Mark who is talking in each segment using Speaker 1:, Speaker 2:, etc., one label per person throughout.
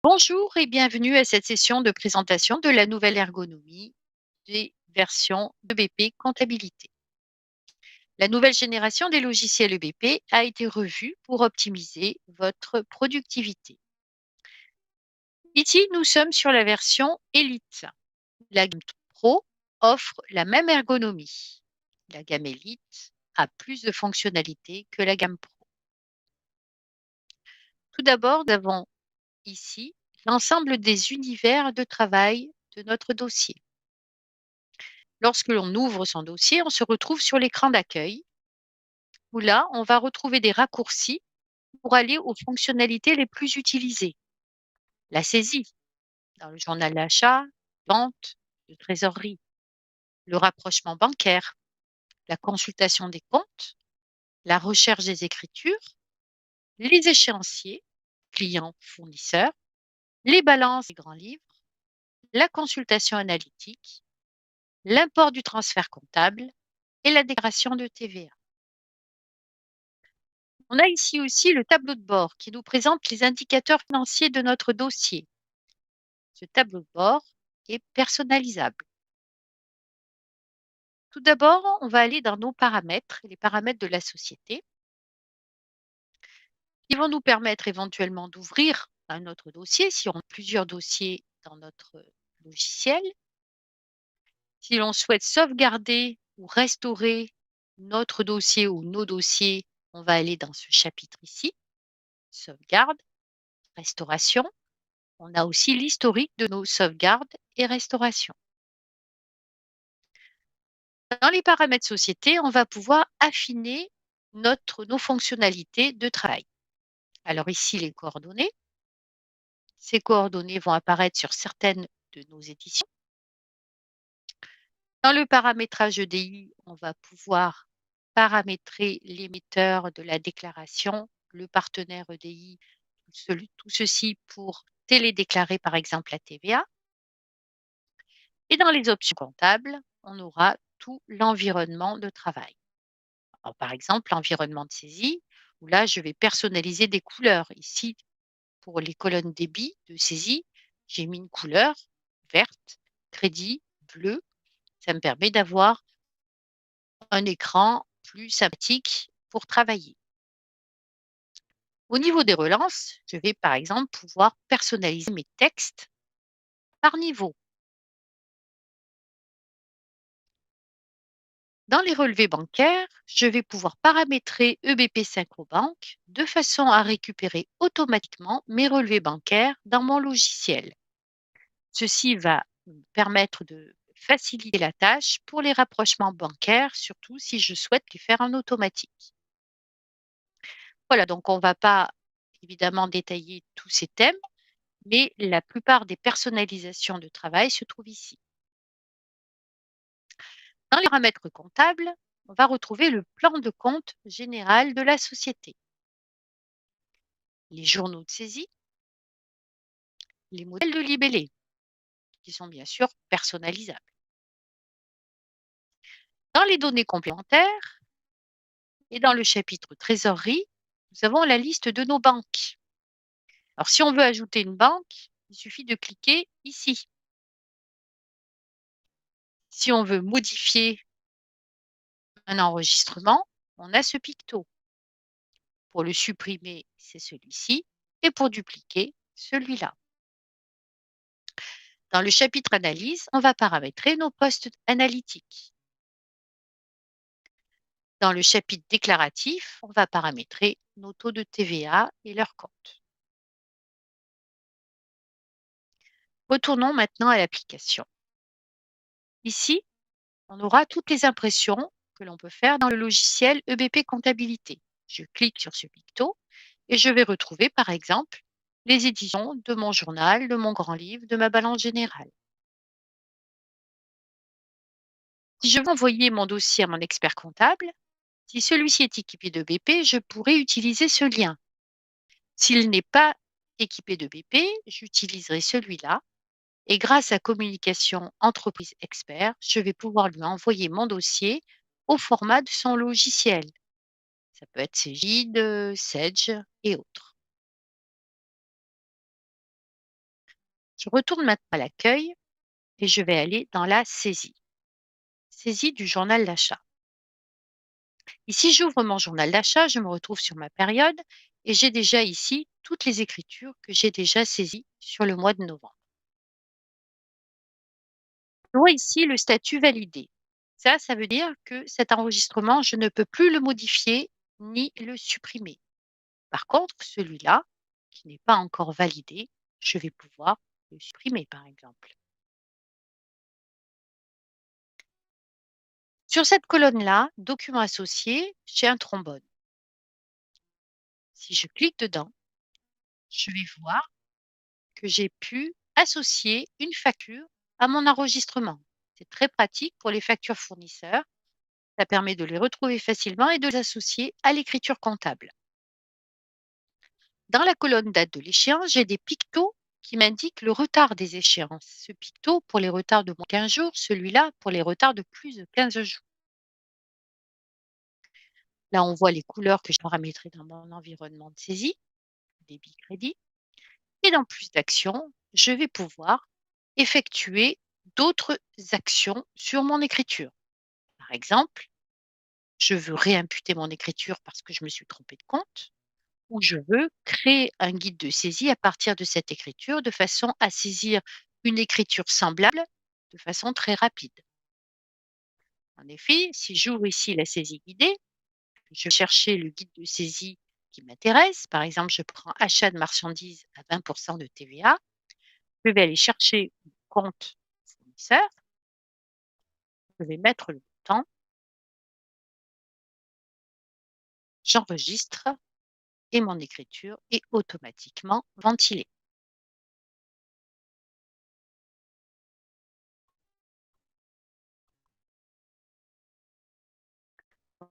Speaker 1: Bonjour et bienvenue à cette session de présentation de la nouvelle ergonomie des versions EBP Comptabilité. La nouvelle génération des logiciels EBP a été revue pour optimiser votre productivité. Ici, nous sommes sur la version Elite. La gamme Pro offre la même ergonomie. La gamme Elite a plus de fonctionnalités que la gamme Pro. Tout d'abord, nous avons ici l'ensemble des univers de travail de notre dossier. Lorsque l'on ouvre son dossier, on se retrouve sur l'écran d'accueil où là, on va retrouver des raccourcis pour aller aux fonctionnalités les plus utilisées. La saisie dans le journal d'achat, vente, de trésorerie, le rapprochement bancaire, la consultation des comptes, la recherche des écritures, les échéanciers, clients, fournisseurs, les balances des grands livres, la consultation analytique, l'import du transfert comptable et la déclaration de TVA. On a ici aussi le tableau de bord qui nous présente les indicateurs financiers de notre dossier. Ce tableau de bord est personnalisable. Tout d'abord, on va aller dans nos paramètres, les paramètres de la société, qui vont nous permettre éventuellement d'ouvrir un autre dossier si on a plusieurs dossiers dans notre logiciel. Si l'on souhaite sauvegarder ou restaurer notre dossier ou nos dossiers, on va aller dans ce chapitre ici, sauvegarde, restauration. On a aussi l'historique de nos sauvegardes et restaurations. Dans les paramètres société, on va pouvoir affiner nos fonctionnalités de travail. Alors ici, les coordonnées. Ces coordonnées vont apparaître sur certaines de nos éditions. Dans le paramétrage EDI, on va pouvoir paramétrer l'émetteur de la déclaration, le partenaire EDI, tout ceci pour télédéclarer par exemple la TVA. Et dans les options comptables, on aura tout l'environnement de travail. Alors, par exemple, l'environnement de saisie, où là, je vais personnaliser des couleurs. Ici, pour les colonnes débit de saisie, j'ai mis une couleur verte, crédit, bleu. Ça me permet d'avoir un écran plus sympathique pour travailler. Au niveau des relances, je vais par exemple pouvoir personnaliser mes textes par niveau. Dans les relevés bancaires, je vais pouvoir paramétrer EBP Synchrobank de façon à récupérer automatiquement mes relevés bancaires dans mon logiciel. Ceci va me permettre de faciliter la tâche pour les rapprochements bancaires, surtout si je souhaite les faire en automatique. Voilà, donc on ne va pas évidemment détailler tous ces thèmes, mais la plupart des personnalisations de travail se trouvent ici. Dans les paramètres comptables, on va retrouver le plan de compte général de la société, les journaux de saisie, les modèles de libellés, qui sont bien sûr personnalisables. Dans les données complémentaires et dans le chapitre trésorerie, nous avons la liste de nos banques. Alors, si on veut ajouter une banque, il suffit de cliquer ici. Si on veut modifier un enregistrement, on a ce picto. Pour le supprimer, c'est celui-ci. Et pour dupliquer, celui-là. Dans le chapitre analyse, on va paramétrer nos postes analytiques. Dans le chapitre déclaratif, on va paramétrer nos taux de TVA et leur compte. Retournons maintenant à l'application. Ici, on aura toutes les impressions que l'on peut faire dans le logiciel EBP Comptabilité. Je clique sur ce picto et je vais retrouver par exemple les éditions de mon journal, de mon grand livre, de ma balance générale. Si je veux envoyer mon dossier à mon expert comptable, si celui-ci est équipé de BP, je pourrais utiliser ce lien. S'il n'est pas équipé de BP, j'utiliserai celui-là et grâce à Communication Entreprise Expert, je vais pouvoir lui envoyer mon dossier au format de son logiciel. Ça peut être Cegid, Sage et autres. Je retourne maintenant à l'accueil et je vais aller dans la saisie. Saisie du journal d'achat. Ici, j'ouvre mon journal d'achat, je me retrouve sur ma période et j'ai déjà ici toutes les écritures que j'ai déjà saisies sur le mois de novembre. Je vois ici le statut validé. Ça veut dire que cet enregistrement, je ne peux plus le modifier ni le supprimer. Par contre, celui-là, qui n'est pas encore validé, je vais pouvoir le supprimer, par exemple. Sur cette colonne-là, documents associés, j'ai un trombone. Si je clique dedans, je vais voir que j'ai pu associer une facture à mon enregistrement. C'est très pratique pour les factures fournisseurs. Ça permet de les retrouver facilement et de les associer à l'écriture comptable. Dans la colonne date de l'échéance, j'ai des pictos qui m'indiquent le retard des échéances. Ce picto pour les retards de moins de 15 jours, celui-là pour les retards de plus de 15 jours. Là, on voit les couleurs que je paramétrer dans mon environnement de saisie, débit crédit. Et dans plus d'actions, je vais pouvoir effectuer d'autres actions sur mon écriture. Par exemple, je veux réimputer mon écriture parce que je me suis trompée de compte, ou je veux créer un guide de saisie à partir de cette écriture de façon à saisir une écriture semblable de façon très rapide. En effet, si j'ouvre ici la saisie guidée, je vais chercher le guide de saisie qui m'intéresse. Par exemple, je prends achat de marchandises à 20% de TVA. Je vais aller chercher mon compte fournisseur. Je vais mettre le montant. J'enregistre et mon écriture est automatiquement ventilée.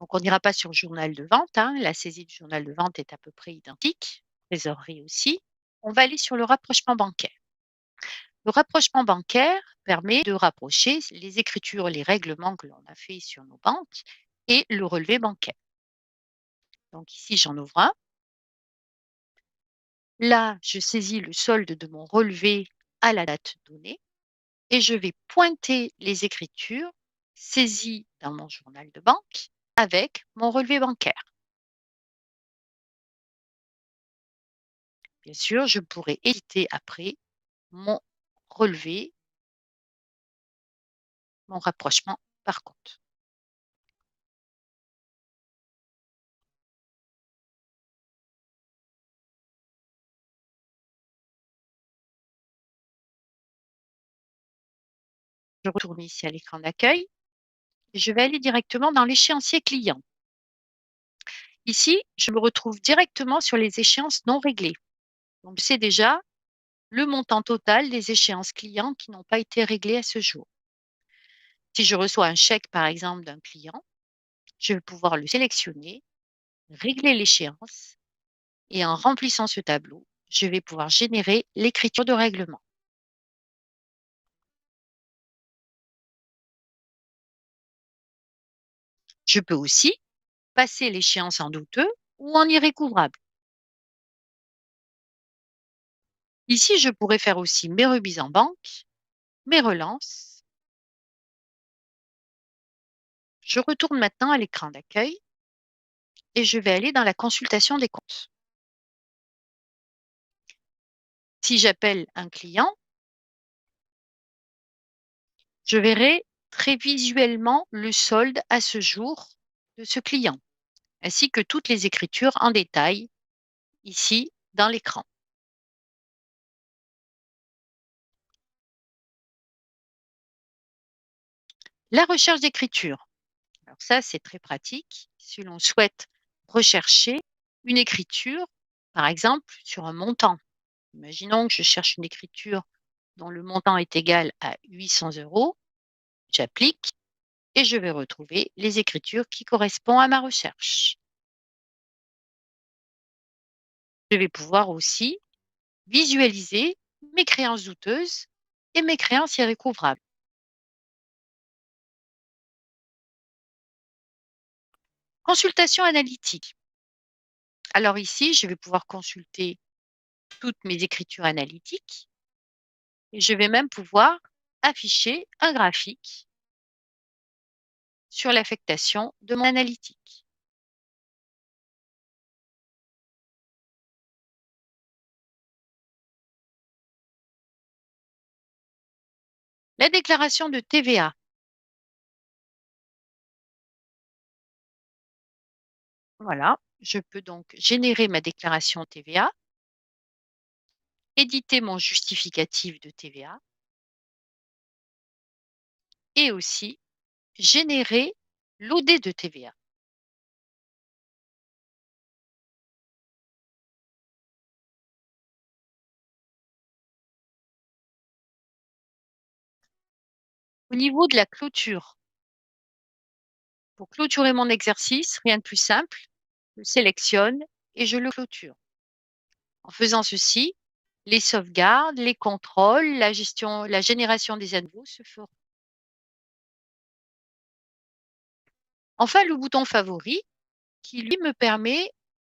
Speaker 1: Donc, on n'ira pas sur le journal de vente, hein. La saisie du journal de vente est à peu près identique. Trésorerie aussi. On va aller sur le rapprochement bancaire. Le rapprochement bancaire permet de rapprocher les écritures, les règlements que l'on a fait sur nos banques et le relevé bancaire. Donc ici, j'en ouvre un. Là, je saisis le solde de mon relevé à la date donnée et je vais pointer les écritures saisies dans mon journal de banque avec mon relevé bancaire. Bien sûr, je pourrais éditer après mon relevé, mon rapprochement par compte. Je retourne ici à l'écran d'accueil et je vais aller directement dans l'échéancier client. Ici, je me retrouve directement sur les échéances non réglées. Donc, c'est déjà le montant total des échéances clients qui n'ont pas été réglées à ce jour. Si je reçois un chèque, par exemple, d'un client, je vais pouvoir le sélectionner, régler l'échéance et en remplissant ce tableau, je vais pouvoir générer l'écriture de règlement. Je peux aussi passer l'échéance en douteux ou en irrécouvrable. Ici, je pourrais faire aussi mes remises en banque, mes relances. Je retourne maintenant à l'écran d'accueil et je vais aller dans la consultation des comptes. Si j'appelle un client, je verrai très visuellement le solde à ce jour de ce client, ainsi que toutes les écritures en détail ici dans l'écran. La recherche d'écriture. Alors ça, c'est très pratique. Si l'on souhaite rechercher une écriture, par exemple, sur un montant. Imaginons que je cherche une écriture dont le montant est égal à 800 euros. J'applique et je vais retrouver les écritures qui correspondent à ma recherche. Je vais pouvoir aussi visualiser mes créances douteuses et mes créances irrécouvrables. Consultation analytique. Alors ici, je vais pouvoir consulter toutes mes écritures analytiques Et je vais même pouvoir afficher un graphique sur l'affectation de mon analytique. La déclaration de TVA. Voilà, je peux donc générer ma déclaration TVA, éditer mon justificatif de TVA et aussi générer l'OD de TVA. Au niveau de la clôture, pour clôturer mon exercice, rien de plus simple, je sélectionne et je le clôture. En faisant ceci, les sauvegardes, les contrôles, la gestion, la génération des à nouveaux se feront. Enfin, le bouton favori qui lui me permet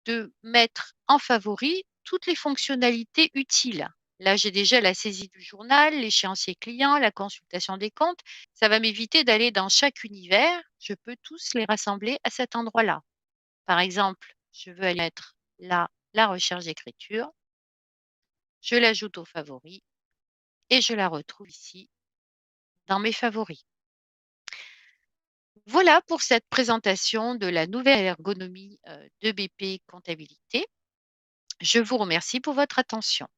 Speaker 1: de mettre en favori toutes les fonctionnalités utiles. Là, j'ai déjà la saisie du journal, l'échéancier client, la consultation des comptes. Ça va m'éviter d'aller dans chaque univers. Je peux tous les rassembler à cet endroit-là. Par exemple, je veux aller mettre là la recherche d'écriture. Je l'ajoute aux favoris et je la retrouve ici dans mes favoris. Voilà pour cette présentation de la nouvelle ergonomie de BP Comptabilité. Je vous remercie pour votre attention.